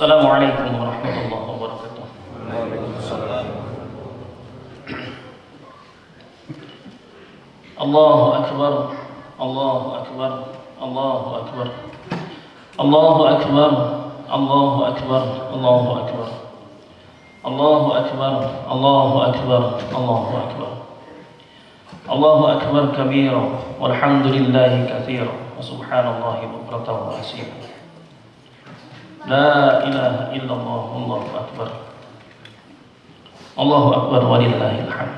Assalamualaikum warahmatullahi wabarakatuh. Allahu akbar, Allahu akbar, Allahu akbar, Allahu akbar, Allahu akbar, Allahu akbar, Allahu akbar, Allahu akbar, Allahu akbar, Allahu akbar kabira, walhamdulillahi katsira, wa subhanallahi bukratan wa asila. La ilaha illallah, Allahu akbar, Allahu akbar walillahil hamd.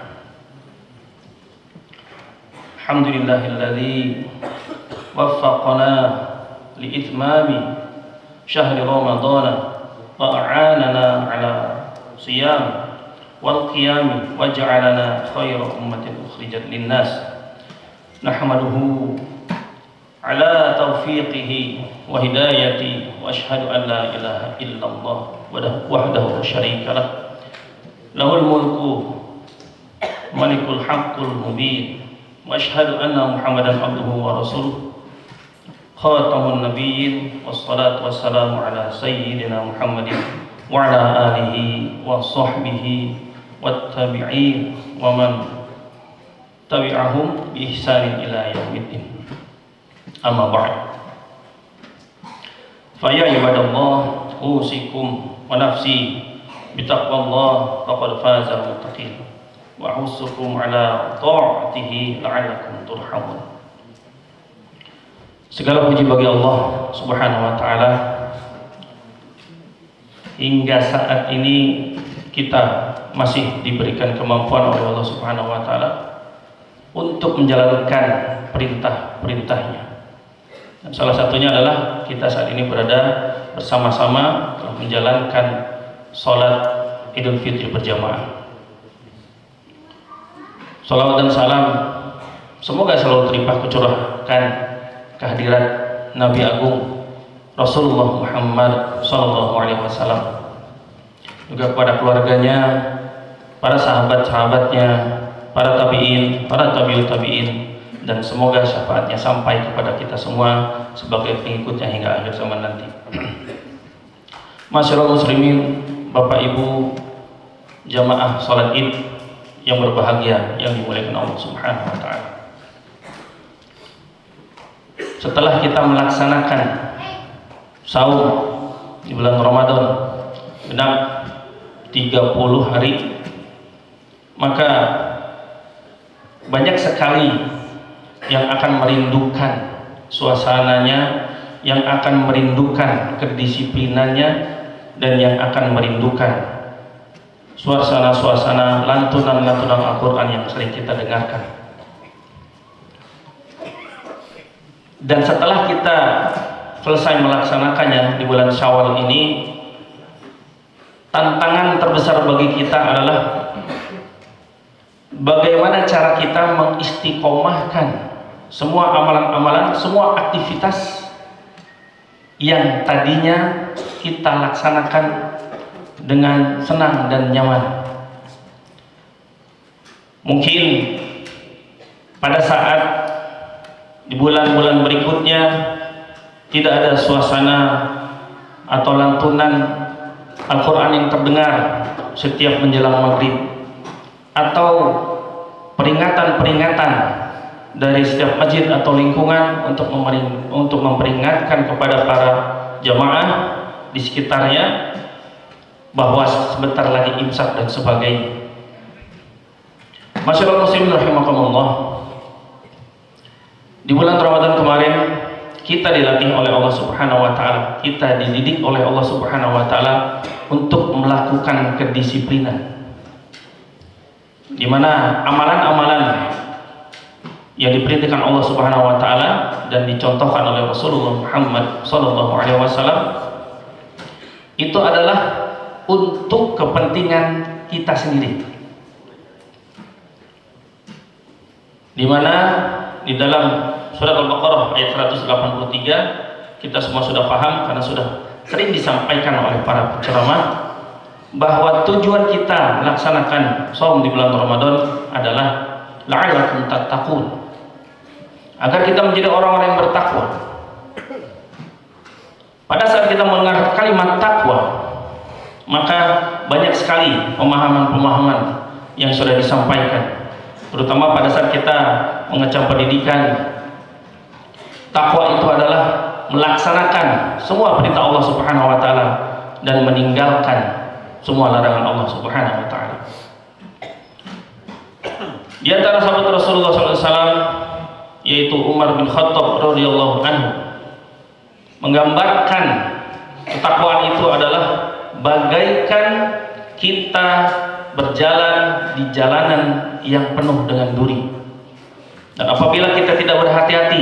Alhamdulillahilladzi waffaqana liitmami syahri ramadana wa a'anana ala siyam wal qiyam waj'alana khayra ummatin ukhrijat linnas. Nahmaduhu ala taufiqihi wa hidayati wa ashhadu an la ilaha illallah wahdahu la syarika lah, lahul mulku malikul haqqul mubin, wa ashhadu anna muhammadan abduhu wa rasuluh khatamun nabiyyin, wassalatu wassalamu ala sayyidina muhammadin wa ala alihi wa sahbihi wattabi'in wa man tabi'ahum bi ihsanin ila yaumiddin. Amma ba'd. Fa ya ibadallah, usikum wa nafsi bitaqwallah faqad fazal muttaqin wa usukum ala ta'atihi la'allakum turhamun. Segala puji bagi Allah Subhanahu wa taala. Hingga saat ini kita masih diberikan kemampuan oleh Allah Subhanahu wa taala untuk menjalankan perintah-perintahnya. Dan salah satunya adalah kita saat ini berada bersama-sama telah menjalankan sholat Idul Fitri berjamaah. Shalawat dan salam semoga selalu terlimpah tercurahkan kehadirat Nabi Agung Rasulullah Muhammad SAW, juga kepada keluarganya, para sahabat-sahabatnya, para tabi'in, para tabi'ut tabi'in, dan semoga syafaatnya sampai kepada kita semua sebagai pengikutnya hingga akhir zaman nanti. Masyaallah muslimin, Bapak Ibu jamaah salat Id yang berbahagia yang dimuliakan Allah Subhanahu wa taala. Setelah kita melaksanakan saum di bulan Ramadan genap 30 hari, maka banyak sekali yang akan merindukan suasananya, yang akan merindukan kedisiplinannya, dan yang akan merindukan suasana-suasana lantunan-lantunan Al-Quran yang sering kita dengarkan. Dan setelah kita selesai melaksanakannya di bulan Syawal ini, tantangan terbesar bagi kita adalah bagaimana cara kita mengistiqomahkan semua amalan-amalan, semua aktivitas yang tadinya kita laksanakan dengan senang dan nyaman. Mungkin pada saat di bulan-bulan berikutnya tidak ada suasana atau lantunan Al-Quran yang terdengar setiap menjelang maghrib, atau peringatan-peringatan dari setiap masjid atau lingkungan untuk memperingatkan kepada para jamaah di sekitarnya bahwa sebentar lagi imsak dan sebagainya. Masyaallah muslimin rahimakumullah, di bulan Ramadan kemarin kita dilatih oleh Allah Subhanahu wa taala, kita dididik oleh Allah Subhanahu wa taala untuk melakukan kedisiplinan, di mana amalan-amalan yang diperintahkan Allah Subhanahu wa taala dan dicontohkan oleh Rasulullah Muhammad SAW itu adalah untuk kepentingan kita sendiri, di mana di dalam surat Al-Baqarah ayat 183 kita semua sudah paham karena sudah sering disampaikan oleh para penceramah bahwa tujuan kita melaksanakan shaum di bulan Ramadan adalah la'allakum tattaqun, agar kita menjadi orang-orang yang bertakwa. Pada saat kita mendengar kalimat takwa, maka banyak sekali pemahaman-pemahaman yang sudah disampaikan, terutama pada saat kita mengecam pendidikan. Takwa itu adalah melaksanakan semua perintah Allah Subhanahu wa taala dan meninggalkan semua larangan Allah Subhanahu wa taala. Di antara sahabat Rasulullah SAW yaitu Umar bin Khattab radhiyallahu anhu menggambarkan ketakwaan itu adalah bagaikan kita berjalan di jalanan yang penuh dengan duri. Dan apabila kita tidak berhati-hati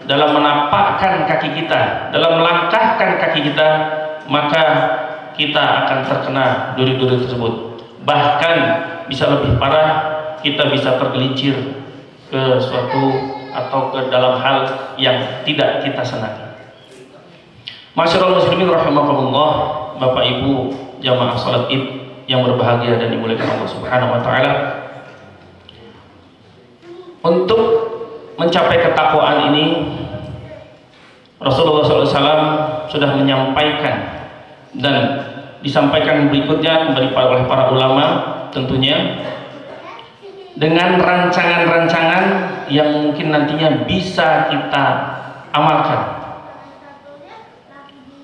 dalam menapakkan kaki kita, dalam melangkahkan kaki kita, maka kita akan terkena duri-duri tersebut. Bahkan bisa lebih parah, kita bisa tergelincir ke suatu atau ke dalam hal yang tidak kita senangi. Masyarul muslimin rahimakumullah, Bapak Ibu jamaah salat Id yang berbahagia dan dimuliakan Allah Subhanahu wa taala. Untuk mencapai ketakwaan ini, Rasulullah SAW sudah menyampaikan dan disampaikan berikutnya kembali oleh para ulama, tentunya dengan rancangan-rancangan yang mungkin nantinya bisa kita amalkan.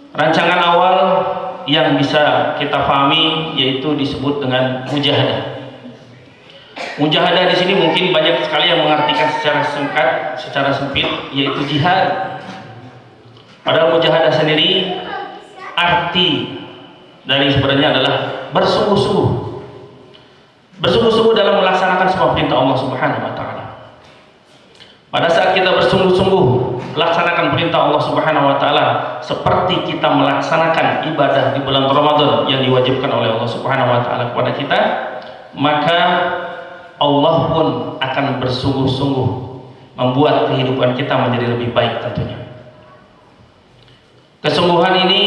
Rancangan awal yang bisa kita pahami yaitu disebut dengan mujahadah. Mujahadah di sini mungkin banyak sekali yang mengartikan secara singkat, secara sempit, yaitu jihad. Padahal mujahadah sendiri arti dari sebenarnya adalah bersungguh-sungguh, bersungguh-sungguh dalam melaksanakan semua perintah Allah Subhanahu wa taala. Pada saat kita bersungguh-sungguh melaksanakan perintah Allah Subhanahu wa taala seperti kita melaksanakan ibadah di bulan Ramadan yang diwajibkan oleh Allah Subhanahu wa taala kepada kita, maka Allah pun akan bersungguh-sungguh membuat kehidupan kita menjadi lebih baik tentunya. Kesungguhan ini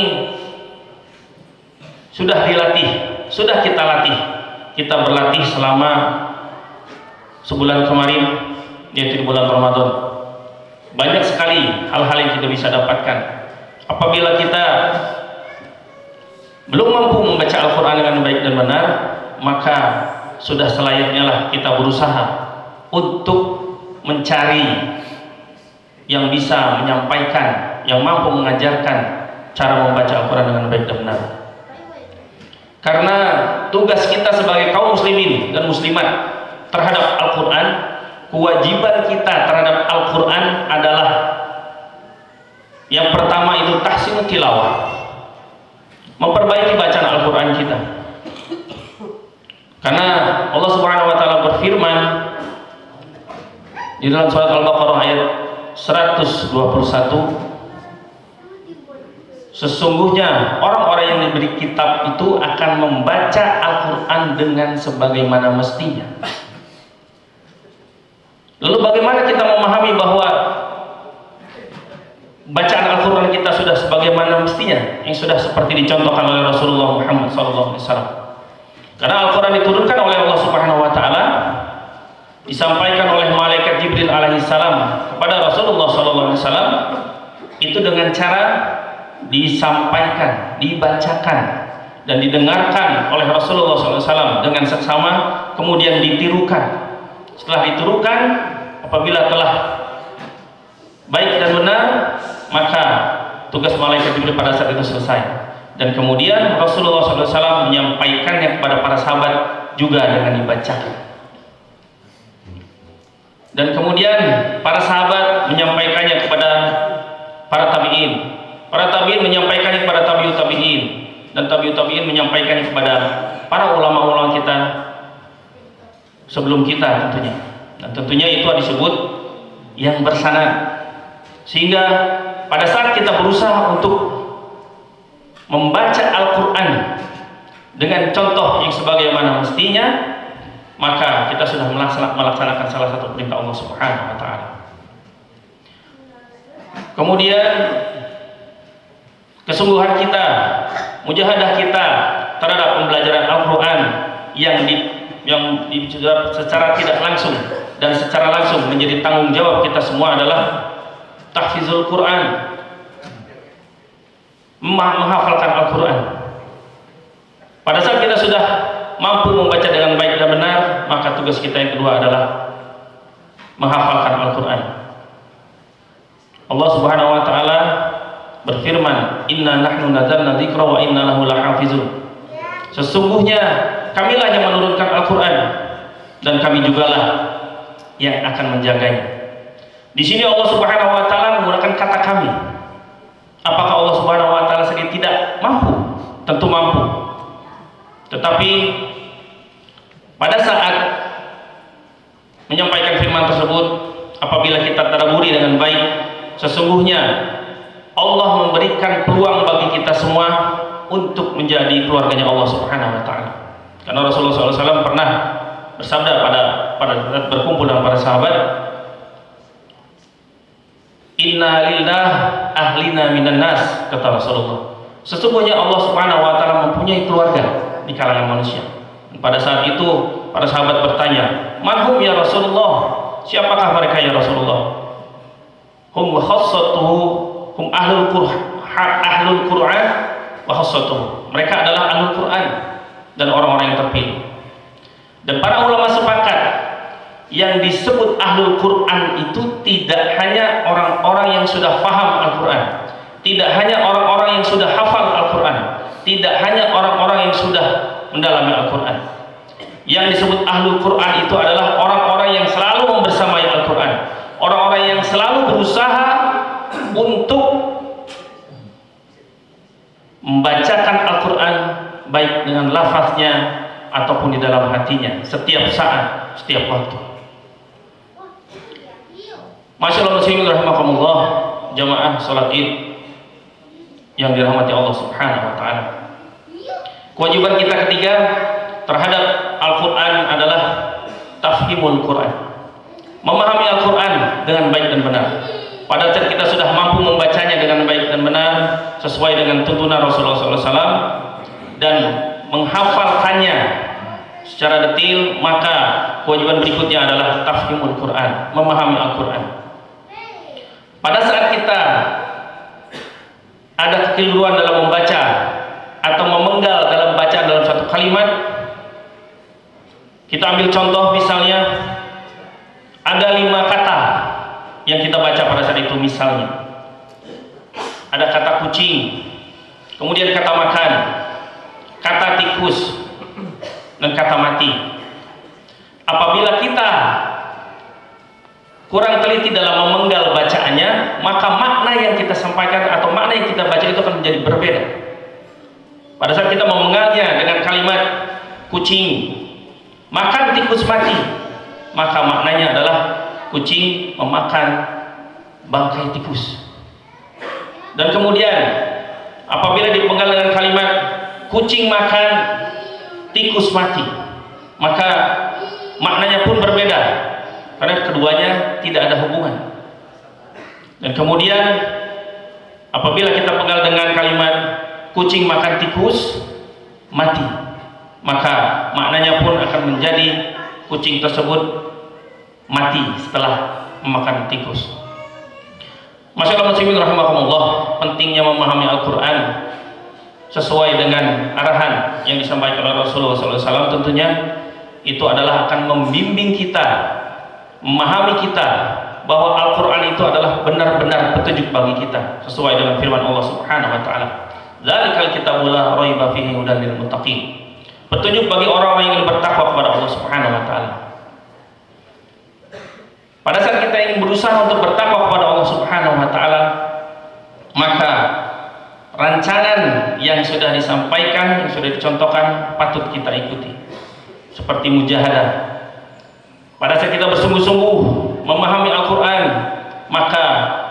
sudah dilatih, sudah kita latih. Kita berlatih selama sebulan kemarin, yaitu di bulan Ramadan. Banyak sekali hal-hal yang kita bisa dapatkan. Apabila kita belum mampu membaca Al-Quran dengan baik dan benar, maka sudah selayaknya lah kita berusaha untuk mencari yang bisa menyampaikan, yang mampu mengajarkan cara membaca Al-Quran dengan baik dan benar. Karena tugas kita sebagai kaum muslimin dan muslimat terhadap Al-Quran, kewajiban kita terhadap Al-Quran adalah yang pertama itu tahsin tilawah, memperbaiki bacaan Al-Quran kita. Karena Allah Subhanahu wa taala berfirman di dalam surat Al-Baqarah ayat 121, sesungguhnya orang-orang yang diberi kitab itu akan membaca Al-Quran dengan sebagaimana mestinya. Lalu bagaimana kita memahami bahwa bacaan Al-Quran kita sudah sebagaimana mestinya, yang sudah seperti dicontohkan oleh Rasulullah Muhammad SAW? Karena Al-Quran diturunkan oleh Allah Subhanahu wa taala, disampaikan oleh malaikat Jibril alaihissalam kepada Rasulullah SAW, itu dengan cara disampaikan, dibacakan dan didengarkan oleh Rasulullah SAW dengan seksama, kemudian ditirukan. Setelah ditirukan, apabila telah baik dan benar, maka tugas malaikat Jibril pada saat itu selesai. Dan kemudian Rasulullah SAW menyampaikannya kepada para sahabat juga dengan dibacakan. Dan kemudian para sahabat menyampaikannya kepada para tabi'in. Para tabi'in menyampaikannya kepada tabi'ut tabi'in. Dan tabi'ut tabi'in menyampaikannya kepada para ulama-ulama kita sebelum kita tentunya. Dan tentunya itu disebut yang bersanad. Sehingga pada saat kita berusaha untuk membaca Al-Quran dengan contoh yang sebagaimana mestinya, maka kita sudah melaksanakan salah satu perintah Allah Subhanahu wa taala. Kemudian kesungguhan kita, mujahadah kita terhadap pembelajaran Al-Quran yang secara tidak langsung dan secara langsung menjadi tanggung jawab kita semua adalah tahfizul Quran. menghafalkan Al-Quran. Pada saat kita sudah mampu membaca dengan baik dan benar, maka tugas kita yang kedua adalah menghafalkan Al-Quran. Allah Subhanahu wa Ta'ala berfirman, Inna nahnu nazzalna dzikra wa inna lahu lahafizun. Sesungguhnya kamilah yang menurunkan Al-Quran dan kami jugalah yang akan menjaganya. Di sini Allah Subhanahu wa Ta'ala menggunakan kata kami. Apakah Allah Subhanahu wa Ta'ala sendiri tidak mampu? Tentu mampu. Tetapi pada saat menyampaikan firman tersebut, apabila kita tadabburi dengan baik, sesungguhnya Allah memberikan peluang bagi kita semua untuk menjadi keluarganya Allah Subhanahu wa Ta'ala. Karena Rasulullah SAW pernah bersabda pada saat berkumpul dengan para sahabat, Inna lillah ahlina minan nas, kata Rasulullah. Sesungguhnya Allah Subhanahu wa Ta'ala mempunyai keluarga di kalangan manusia. Pada saat itu para sahabat bertanya, "Man hum ya Rasulullah?" Siapakah mereka ya Rasulullah? Hum khassatuhu, hum ahlul Qur'an wa khassatuhu. Mereka adalah ahlul Qur'an dan orang-orang yang terpilih. Dan para ulama sepakat, yang disebut ahlul Quran itu tidak hanya orang-orang yang sudah paham Al-Quran, tidak hanya orang-orang yang sudah hafal Al-Quran, tidak hanya orang-orang yang sudah mendalami Al-Quran. Yang disebut ahlul Quran itu adalah orang-orang yang selalu membersamai Al-Quran, orang-orang yang selalu berusaha untuk membacakan Al-Quran baik dengan lafaznya ataupun di dalam hatinya, setiap saat, setiap waktu. Masyaallah muslimin rahimakumullah, jamaah salat Id yang dirahmati Allah Subhanahu wa Ta'ala. Kewajiban kita ketiga terhadap Al-Quran adalah tafhimul Quran, memahami Al-Quran dengan baik dan benar. Pada saat kita sudah mampu membacanya dengan baik dan benar sesuai dengan tuntunan Rasulullah SAW dan menghafalkannya secara detail, maka kewajiban berikutnya adalah tafhimul Quran, memahami Al-Quran. Pada saat kita ada kekeliruan dalam membaca atau memenggal dalam bacaan dalam satu kalimat, kita ambil contoh misalnya ada 5 kata yang kita baca pada saat itu. Misalnya ada kata kucing, kemudian kata makan, kata tikus, dan kata mati. Apabila kita kurang teliti dalam memenggal bacaannya, maka makna yang kita sampaikan atau makna yang kita baca itu akan menjadi berbeda. Pada saat kita memenggalnya dengan kalimat kucing makan tikus mati, maka maknanya adalah kucing memakan bangkai tikus. Dan kemudian apabila dipenggal dengan kalimat kucing makan tikus mati, maka maknanya pun berbeda karena keduanya tidak ada hubungan. Dan kemudian apabila kita penggal dengan kalimat kucing makan tikus mati, maka maknanya pun akan menjadi kucing tersebut mati setelah memakan tikus. Masyaallah muslimin rahimakumullah, pentingnya memahami Al-Quran sesuai dengan arahan yang disampaikan oleh Rasulullah SAW. Tentunya itu adalah akan membimbing kita, memahami kita bahwa Al-Quran itu adalah benar-benar petunjuk bagi kita sesuai dengan firman Allah Subhanahu wa Ta'ala, Dzalikal kitabul la raiba fihi hudan lil muttaqin. Petunjuk bagi orang-orang yang ingin bertakwa kepada Allah Subhanahu wa Ta'ala. Pada saat kita ingin berusaha untuk bertakwa kepada Allah Subhanahu wa Ta'ala, maka rancangan yang sudah disampaikan, yang sudah dicontohkan patut kita ikuti. Seperti mujahadah. Pada saat kita bersungguh-sungguh memahami Al-Quran, maka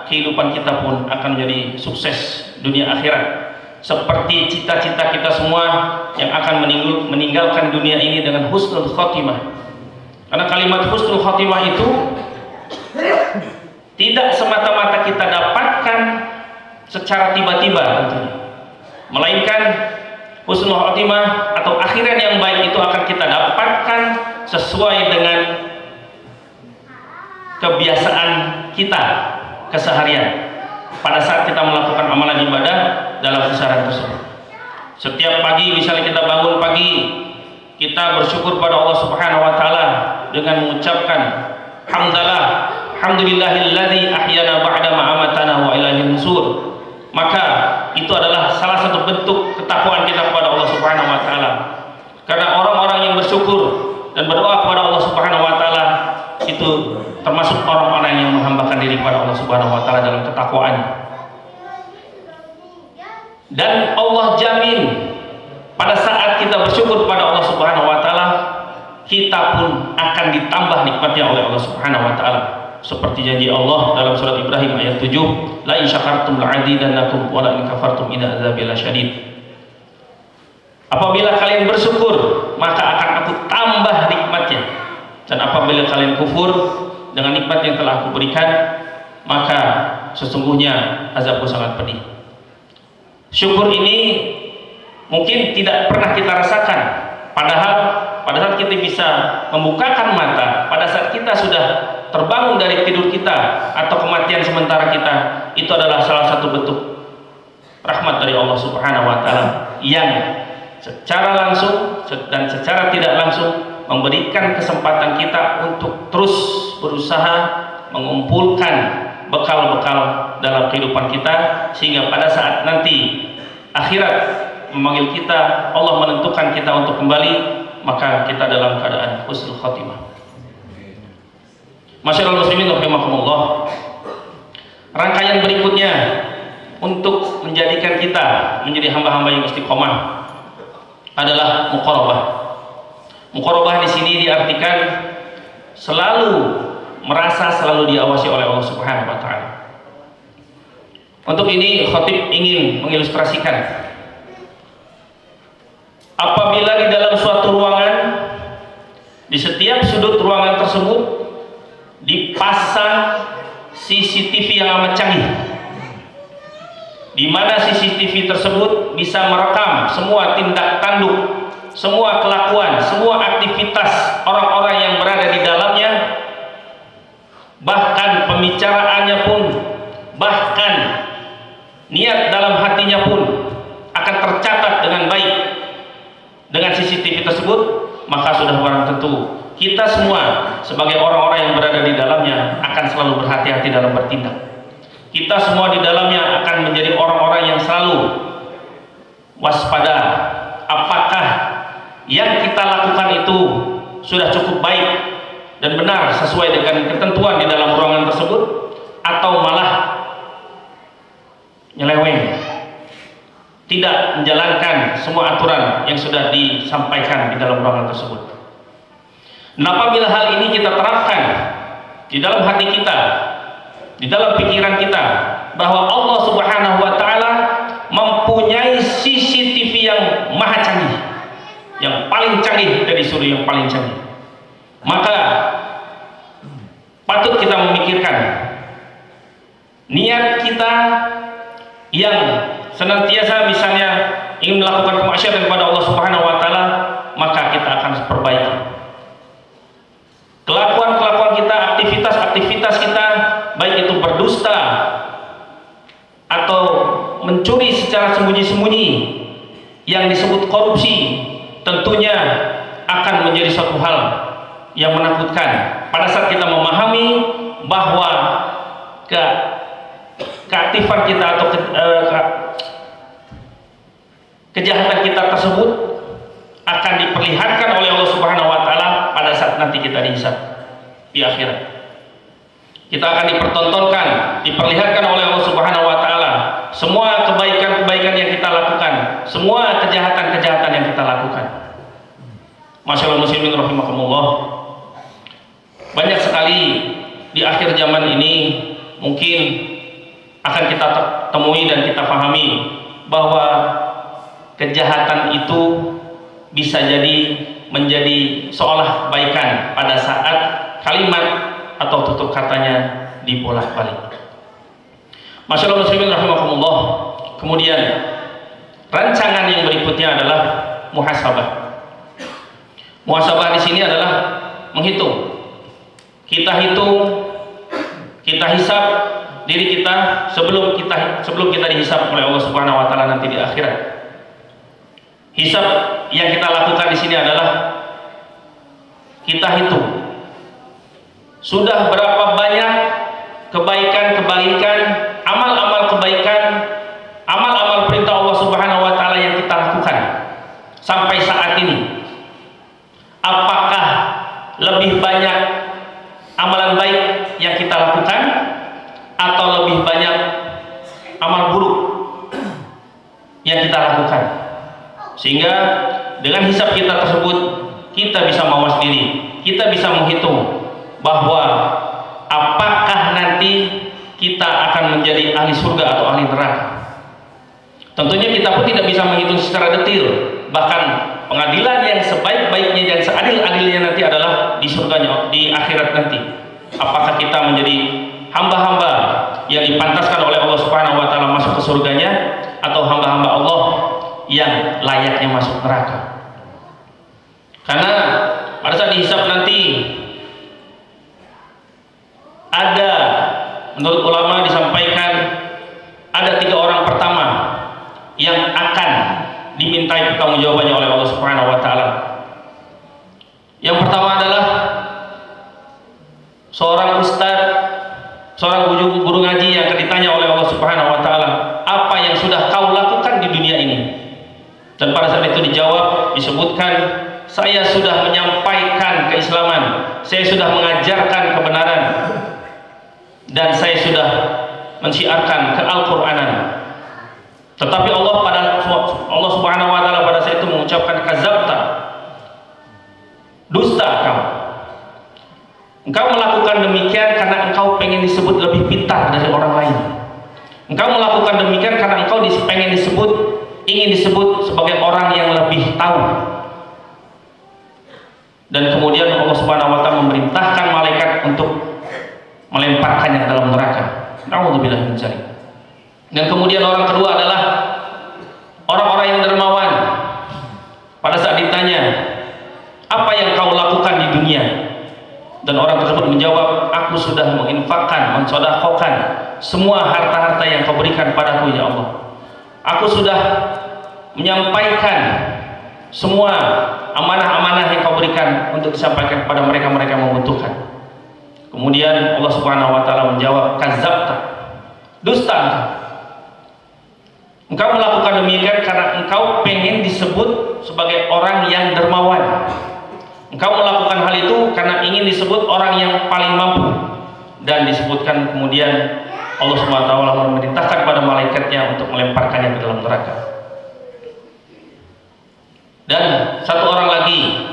kehidupan kita pun akan menjadi sukses dunia akhirat. Seperti cita-cita kita semua yang akan meninggalkan dunia ini dengan husnul khotimah. Karena kalimat husnul khotimah itu tidak semata-mata kita dapatkan secara tiba-tiba tentunya, melainkan husnul khotimah atau akhirat yang baik itu akan kita dapatkan sesuai dengan kebiasaan kita keseharian. pada saat kita melakukan amalan ibadah dalam pusaran tersebut. Setiap pagi misalnya kita bangun pagi, kita bersyukur pada Allah Subhanahu wa taala dengan mengucapkan alhamdulillahilladzi ahyana ba'da ma amatana wa ilaihil nusur. Maka itu adalah salah satu bentuk ketakwaan kita kepada Allah Subhanahu wa taala. Karena orang-orang yang bersyukur dan berdoa kepada Allah Subhanahu wa taala itu termasuk orang-orang yang menghambakan diri kepada Allah Subhanahu wa taala dalam ketakwaan. Dan Allah jamin pada saat kita bersyukur kepada Allah Subhanahu wa taala, kita pun akan ditambah nikmatnya oleh Allah Subhanahu wa taala. Seperti janji Allah dalam surat Ibrahim ayat 7, la in syakartum la'azidannakum wa la in kafartum inna adzabi lasyadid. Apabila kalian bersyukur, maka akan aku tambah nikmatnya. Dan apabila kalian kufur dengan nikmat yang telah aku berikan, maka sesungguhnya azabku sangat pedih. Syukur ini mungkin tidak pernah kita rasakan, padahal pada saat kita bisa membukakan mata, pada saat kita sudah terbangun dari tidur kita atau kematian sementara kita, itu adalah salah satu bentuk rahmat dari Allah Subhanahu wa taala yang secara langsung dan secara tidak langsung memberikan kesempatan kita untuk terus berusaha mengumpulkan bekal-bekal dalam kehidupan kita, sehingga pada saat nanti akhirat memanggil kita, Allah menentukan kita untuk kembali, maka kita dalam keadaan husnul khotimah. Masyaallah muslimin rahimakumullah. Rangkaian berikutnya untuk menjadikan kita menjadi hamba-hamba yang istiqomah adalah muqarabah. Muqarabah di sini diartikan selalu merasa selalu diawasi oleh Allah Subhanahu wa taala. Untuk ini khatib ingin mengilustrasikan, apabila di dalam suatu ruangan, di setiap sudut ruangan tersebut dipasang CCTV yang amat canggih, di mana CCTV tersebut bisa merekam semua tindak tanduk, semua kelakuan, semua aktivitas orang-orang yang berada di dalamnya, bahkan pembicaraannya pun, bahkan niat dalam hatinya pun akan tercatat dengan baik dengan CCTV tersebut. Maka sudah barang tentu kita semua sebagai orang-orang yang berada di dalamnya akan selalu berhati-hati dalam bertindak. Kita semua di dalamnya akan menjadi orang-orang yang selalu waspada. Apakah yang kita lakukan itu sudah cukup baik dan benar sesuai dengan ketentuan di dalam ruangan tersebut, atau malah nyeleweng, tidak menjalankan semua aturan yang sudah disampaikan di dalam ruangan tersebut. Nah, apabila hal ini kita terapkan di dalam hati kita, di dalam pikiran kita, bahwa Allah Subhanahu wa taala mempunyai CCTV yang maha canggih, yang paling canggih dari seluruh yang paling canggih, maka patut kita memikirkan niat kita yang senantiasa misalnya ingin melakukan kemaksiatan kepada Allah Subhanahu wa taala, maka kita akan perbaiki kelakuan-kelakuan kita, aktivitas-aktivitas kita, baik itu berdusta atau mencuri secara sembunyi-sembunyi yang disebut korupsi, tentunya akan menjadi suatu hal yang menakutkan pada saat kita memahami bahwa keaktifan kita atau kejahatan kita tersebut akan diperlihatkan oleh Allah Subhanahu wa taala pada saat nanti kita dihisab di akhirat. Kita akan dipertontonkan, diperlihatkan oleh Allah Subhanahu wa taala semua kebaikan-kebaikan yang kita lakukan, semua kejahatan-kejahatan yang kita lakukan. Masyaallah muslimin rahimakumullah. Banyak sekali di akhir zaman ini mungkin akan kita temui dan kita pahami bahwa kejahatan itu bisa jadi menjadi seolah kebaikan pada saat kalimat atau tutur katanya dibolak-balik. Masyaallah muslimin rahimakumullah. Kemudian rancangan yang berikutnya adalah muhasabah. Muhasabah di sini adalah menghitung. Kita hitung, kita hisab diri kita sebelum kita dihisab oleh Allah Subhanahu wa taala nanti di akhirat. Hisab yang kita lakukan di sini adalah kita hitung sudah berapa banyak kebaikan, amal-amal kebaikan, amal-amal perintah Allah Subhanahu wa taala yang kita lakukan sampai saat ini. Apakah lebih banyak amalan baik yang kita lakukan atau lebih banyak amal buruk yang kita lakukan? Sehingga dengan hisab kita tersebut kita bisa mawas diri, kita bisa menghitung bahwa apakah nanti kita akan menjadi ahli surga atau ahli neraka. Tentunya kita pun tidak bisa menghitung secara detail, bahkan pengadilan yang sebaik-baiknya dan seadil-adilnya nanti adalah di surganya, di akhirat nanti. Apakah kita menjadi hamba-hamba yang dipantaskan oleh Allah Subhanahu wa taala masuk ke surganya, atau hamba-hamba Allah yang layaknya masuk neraka? Karena pada saat dihisab nanti ada, menurut ulama disampaikan, ada 3 orang pertama yang akan dimintai pertanggungjawabannya oleh Allah Subhanahu wa taala. Yang pertama adalah seorang ustadz, seorang guru ngaji yang akan ditanya oleh Allah Subhanahu wa taala, apa yang sudah kau lakukan di dunia ini? Dan pada saat itu dijawab, disebutkan, saya sudah menyampaikan keislaman, saya sudah mengajarkan kebenaran, dan saya sudah mensyiarkan ke Al-Qur'anan. Tetapi Allah Subhanahu wa taala pada saat itu mengucapkan, kadzabta, dusta kau. Engkau melakukan demikian karena engkau pengen disebut lebih pintar dari orang lain. Engkau melakukan demikian karena engkau ingin disebut sebagai orang yang lebih tahu. Dan kemudian Allah Subhanahu wa taala memerintahkan malaikat untuk melemparkannya ke dalam neraka. Nauzubillah min dzalik. Dan kemudian orang kedua adalah orang-orang yang dermawan. Pada saat ditanya, apa yang kau lakukan di dunia? Dan orang tersebut menjawab, aku sudah menginfakkan, mensedekahkan semua harta-harta yang kau berikan padaku ya Allah. Aku sudah menyampaikan semua amanah-amanah yang kau berikan untuk disampaikan kepada mereka-mereka yang membutuhkan. Kemudian Allah Subhanahu wa taala menjawab, kadzabta, dusta engkau melakukan demikian karena engkau pengen disebut sebagai orang yang dermawan. Engkau melakukan hal itu karena ingin disebut orang yang paling mampu. Dan disebutkan kemudian Allah Subhanahu wa taala memerintahkan pada malaikatnya untuk melemparkannya ke dalam neraka. Dan satu orang lagi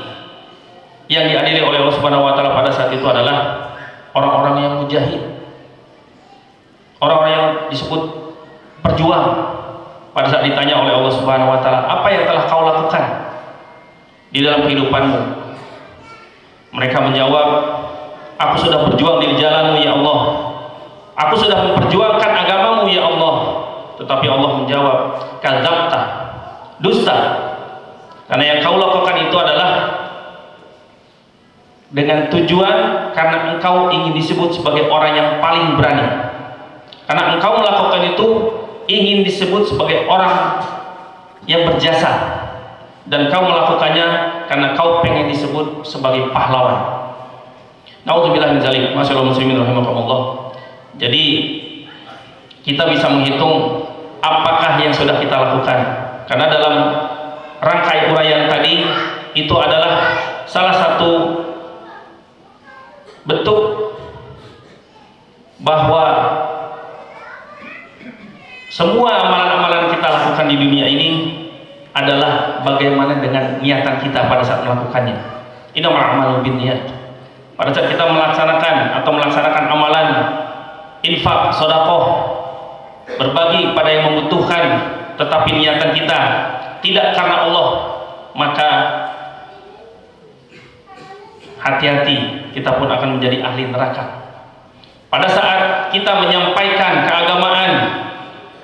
yang diadili oleh Allah Subhanahu wa taala pada saat itu adalah orang-orang yang mujahid, orang-orang yang disebut perjuang. Pada saat ditanya oleh Allah Subhanahu wa taala, apa yang telah kau lakukan di dalam kehidupanmu? Mereka menjawab, aku sudah berjuang di jalan-Mu ya Allah, aku sudah memperjuangkan agama-Mu ya Allah. Tetapi Allah menjawab, kadzabta, dusta, karena yang kau lakukan itu adalah dengan tujuan karena engkau ingin disebut sebagai orang yang paling berani. Karena engkau melakukan itu ingin disebut sebagai orang yang berjasa, dan kau melakukannya karena kau pengen disebut sebagai pahlawan. Nauzubillah min dzalik. Masyaallah muslimin rahimakumullah. Jadi kita bisa menghitung apakah yang sudah kita lakukan, karena dalam rangkai uraian tadi itu adalah salah satu bentuk bahwa semua amalan-amalan kita lakukan di dunia ini adalah bagaimana dengan niatan kita pada saat melakukannya. Innamal a'malu binniyat. Pada saat kita melaksanakan amalan infak, sedekah, berbagi pada yang membutuhkan, tetapi niatan kita tidak karena Allah, maka hati-hati, kita pun akan menjadi ahli neraka. Pada saat kita menyampaikan keagamaan,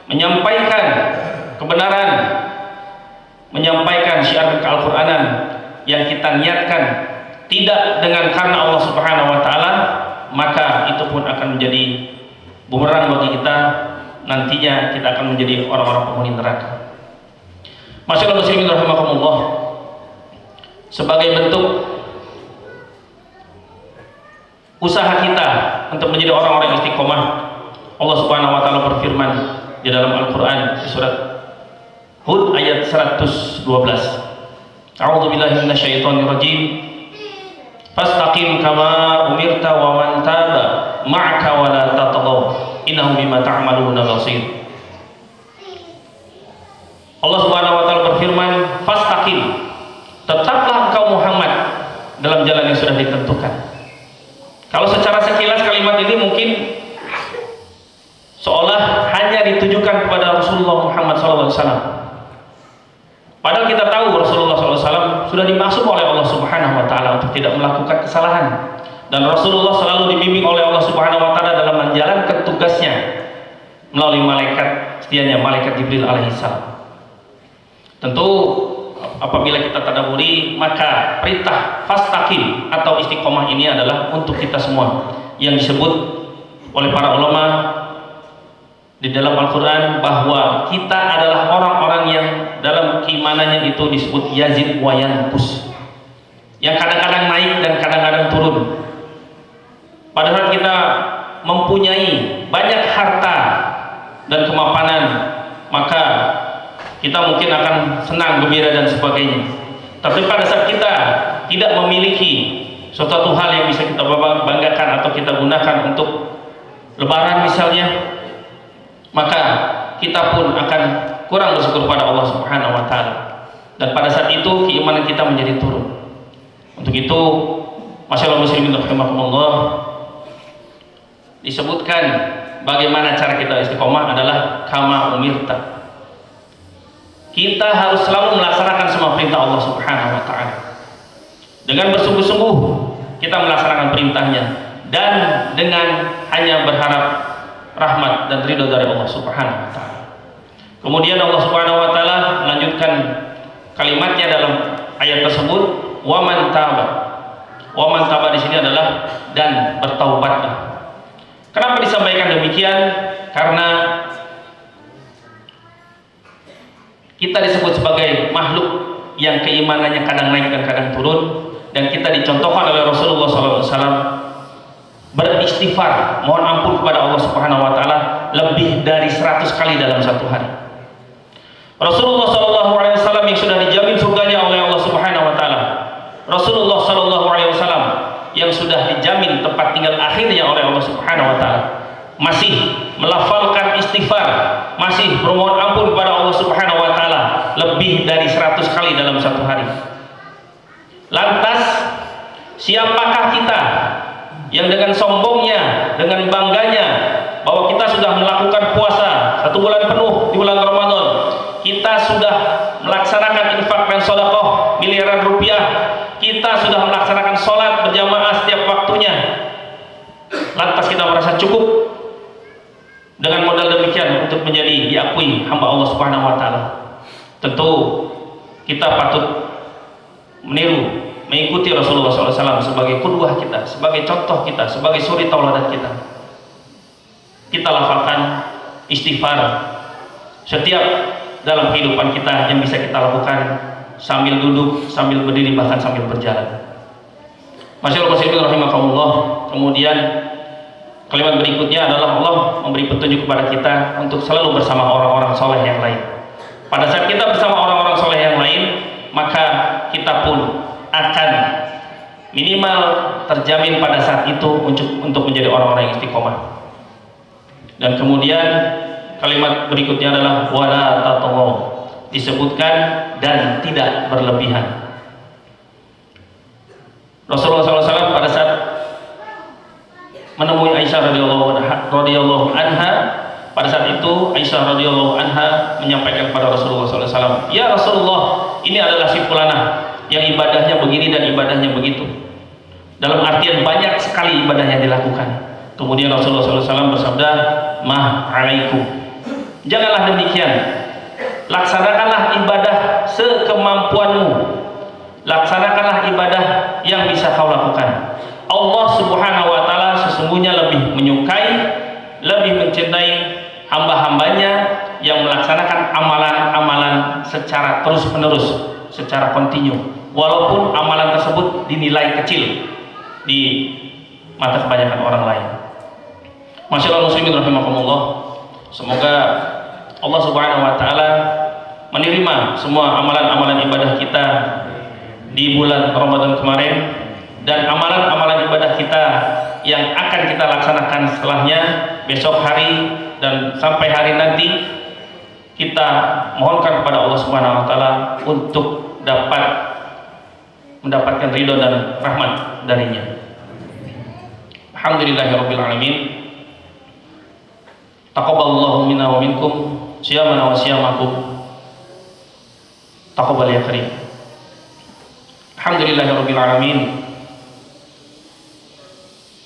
menyampaikan kebenaran, menyampaikan syiar Al-Qur'anan yang kita niatkan tidak dengan karena Allah Subhanahu wa taala, maka itu pun akan menjadi bumerang bagi kita, nantinya kita akan menjadi orang-orang penghuni neraka. Masyaallah muslimin rahimakumullah, sebagai bentuk usaha kita untuk menjadi orang-orang yang istiqomah, Allah Subhanahu wa taala berfirman di dalam Al-Qur'an di surat Hud ayat 112. A'udzu billahi minasyaitonir rajim. Fastaqim kama umirta wa man taba ma'aka wa la tatghaw innahu bima ta'maluna basir. Allah Subhanahu wa taala berfirman, fastaqim, tetaplah engkau Muhammad dalam jalan yang sudah ditentukan. Kalau secara sekilas kalimat ini mungkin seolah hanya ditujukan kepada Rasulullah Muhammad SAW. Padahal kita tahu Rasulullah SAW sudah dimaksud oleh Allah Subhanahu wa taala untuk tidak melakukan kesalahan, dan Rasulullah selalu dibimbing oleh Allah Subhanahu wa taala dalam menjalankan tugasnya melalui malaikat setianya, malaikat Jibril alaihissalam. Tentu apabila kita tadabburi, maka perintah fastaqim atau istiqomah ini adalah untuk kita semua, yang disebut oleh para ulama di dalam Al-Quran bahwa kita adalah orang-orang yang dalam keimanannya itu disebut yazid wa yanqus, yang kadang-kadang naik dan kadang-kadang turun. Pada saat kita mempunyai banyak harta dan kemapanan, maka kita mungkin akan senang, gembira dan sebagainya. Tapi pada saat kita tidak memiliki suatu hal yang bisa kita banggakan atau kita gunakan untuk lebaran misalnya, maka kita pun akan kurang bersyukur pada Allah Subhanahu wa taala, dan pada saat itu keimanan kita menjadi turun. Untuk itu, masyaallah muslimin rahimakumullah, disebutkan bagaimana cara kita istiqomah adalah kama umirta. Kita harus selalu melaksanakan semua perintah Allah Subhanahu wa taala. Dengan bersungguh-sungguh kita melaksanakan perintahnya, dan dengan hanya berharap rahmat dan ridho dari Allah Subhanahu wa taala. Kemudian Allah Subhanahu wa taala melanjutkan kalimatnya dalam ayat tersebut, wa man taba. Wa man taba di sini adalah dan bertaubatlah. Kenapa disampaikan demikian? Karena kita disebut sebagai makhluk yang keimanannya kadang naik dan kadang turun, dan kita dicontohkan oleh Rasulullah SAW beristighfar, mohon ampun kepada Allah Subhanahu wa taala lebih dari 100 kali dalam satu hari. Rasulullah SAW yang sudah dijamin surganya oleh Allah Subhanahu wa taala, Rasulullah SAW yang sudah dijamin tempat tinggal akhirnya oleh Allah Subhanahu wa taala, masih melafalkan istighfar, masih bermohon ampun kepada Allah Subhanahu wa taala lebih dari 100 kali dalam satu hari. Lantas siapakah kita yang dengan sombongnya, dengan bangganya bahwa kita sudah melakukan puasa 1 bulan penuh di bulan Ramadan, kita sudah melaksanakan infak dan sedekah miliaran rupiah, kita sudah melaksanakan sholat berjamaah setiap waktunya, lantas kita merasa cukup dengan modal demikian untuk menjadi diakui hamba Allah Subhanahu wa taala? Tentu kita patut meniru, mengikuti Rasulullah SAW sebagai qudwah kita, sebagai contoh kita, sebagai suri tauladan kita. Kita lafalkan istighfar setiap dalam kehidupan kita yang bisa kita lakukan, sambil duduk, sambil berdiri, bahkan sambil berjalan. Masyaallah muslimin rahimakumullah. Kemudian kalimat berikutnya adalah Allah memberi petunjuk kepada kita untuk selalu bersama orang-orang soleh yang lain. Pada saat kita bersama orang-orang soleh yang lain, maka kita pun akan minimal terjamin pada saat itu untuk menjadi orang-orang yang istiqomah. Dan kemudian kalimat berikutnya adalah wala tatghaw, disebutkan dan tidak berlebihan. Rasulullah SAW pada saat menemui Aisyah radhiyallahu anha, pada saat itu Aisyah radhiyallahu anha menyampaikan kepada Rasulullah SAW, ya Rasulullah, ini adalah si fulanah yang ibadahnya begini dan ibadahnya begitu, dalam artian banyak sekali ibadah yang dilakukan. Kemudian Rasulullah SAW bersabda, mah alaikum, janganlah demikian, laksanakanlah ibadah sekemampuanmu, laksanakanlah ibadah yang bisa kau lakukan. Allah Subhanahu wa taala sesungguhnya lebih menyukai lebih mencintai hamba-hambanya yang melaksanakan amalan-amalan secara terus-menerus, secara kontinu, walaupun amalan tersebut dinilai kecil di mata kebanyakan orang lain. Masyaallah muslimin rahimakumullah, semoga Allah Subhanahu wa taala menerima semua amalan-amalan ibadah kita di bulan Ramadan kemarin, dan amalan-amalan ibadah kita yang akan kita laksanakan setelahnya, besok hari dan sampai hari nanti. Kita mohonkan kepada Allah Subhanahu wa taala untuk mendapatkan ridho dan rahmat darinya. Alhamdulillahirabbil alamin. Taqabbalallahu minna wa minkum siyamana wa siyamakum. Taqabbal ya karim. Alhamdulillahirabbil alamin.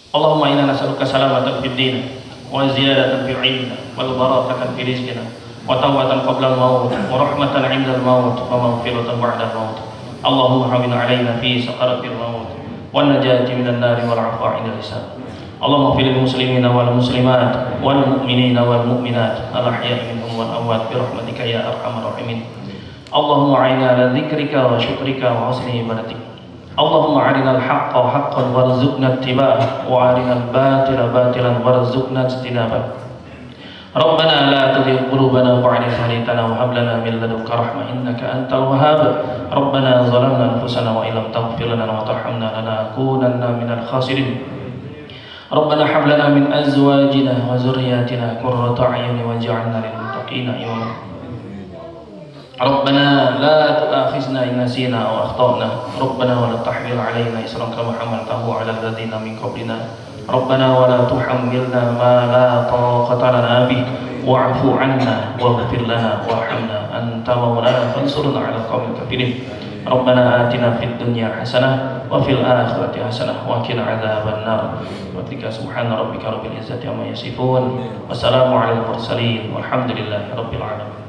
Allahumma inna nas'aluka salamatan fid din wa ziyadatan fil ilmi wal barakatan fi rizqina wa tawbatan qabla al-maut wa rahmatan 'inda al-maut wa maghfiratan ba'da al-maut. Allahumma hawwin 'alaina fi sakaratil maut wa najati minan nari wal 'afwa 'inda al-hisab. Allahumma fil muslimina wal muslimat wal mu'minina wal mu'minat al-ahya'i minhum wal amwat bi rahmatika ya arhamar rahimin. Allahumma 'inna ala dzikrika wa syukrika wa husni ibadatik. Allahumma arinal haqqa haqqan warzuqna ittiba'ah wa arinal batila batilan warzuqna ijtinabah. Rabbana la tuzigh qulubana ba'da idh hadaytana wa hab lana min ladunka rahmah innaka antal wahhab. Rabbana zalamna anfusana wa illam taghfir lana wa tarhamna lanakunanna minal khasirin. Rabbana hab lana min azwajina wa dhurriyyatina qurrata a'yun waj'alna lil muttaqina imama. ربنا لا تؤاخذنا إن نسينا أو أخطأنا ربنا ولا تحمل علينا إصرا كما حملته على الذين من قبلنا ربنا ولا تحملنا ما لا طاقة لنا به واعف عنا واغفر لنا وارحمنا أنت مولانا فانصرنا على القوم الكافرين ربنا آتنا في الدنيا حسنة وفي الآخرة حسنة وقنا عذاب النار سبحان ربك رب العزة عما يصفون والسلام على المرسلين والحمد لله رب العالمين.